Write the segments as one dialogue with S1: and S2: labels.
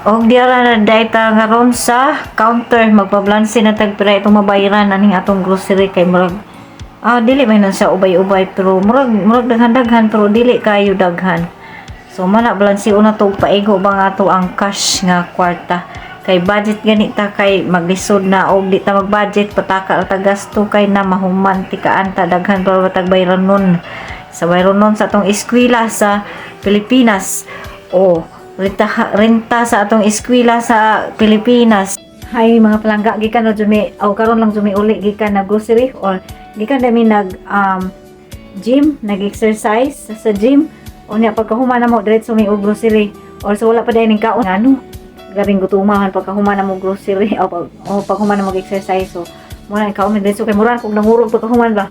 S1: Og diara na dayta nga ron sa counter magpablanse na tagpira itong mabayaran aning atong grocery kay murag dili man na sa ubay-ubay pero murag daghan-daghan pero dili kayo daghan. So mana balanse una to paigo ba nga to ang cash nga kwarta. Kay budget ganita kay maglisod na og di ta mag-budget pataka ta gasto kay na mahuman tikaan ta daghan pero tagbayaran nun. Sa bayron nun sa atong eskwela sa Pilipinas. Renta sa atong eskwela sa Pilipinas. Hay mga palangga gikan na jumi karon lang jumi uli gikan na grocery or gikan dami nag gym, nag-exercise sa gym. Unya pagkahuman na mo diretso mi og grocery or so wala pa dai ning kaon garing gutumahan pagkahuman na mo grocery o paghuman na mo exercise so muna ning kaon diretso kay mura kog nangurog pagkahuman ba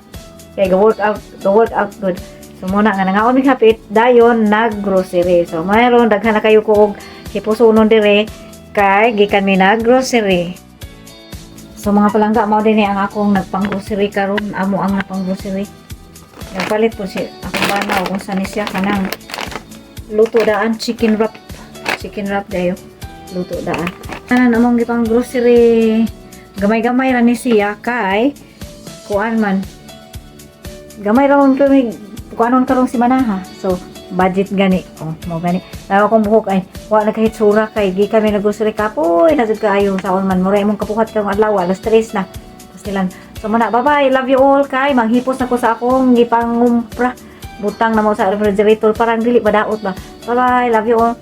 S1: kay go work out good. So muna nga nangaon mi hapit dayon nag-grocery. So mayroon daghan na kayo ko og hipusonon dire kay gikan mi nag-grocery. So mga palangga mao dinhi ang akong nagpang-grocery karon amo ang napang-grocery. Nagpalit po si akong bana kung saan siya kanang luto daan chicken wrap dayo luto daan. Tanan among gipang grocery gamay-gamay ra ni siya kay kuan man gamay ra man kami kuanon karong si manaha. So budget gani mo gani nawa kong buhok ay wala na kahit sura kay gi kami nag-grocery kapoy nasud kaayo saon man mura imong kapuhat karong adlaw alas 3 na pastilan. So muna bye bye, love you all kay manghipos nako sa akong gipangumpra butang na mo sa refrigerator parang dili pa daot ba. Bye bye, love you all.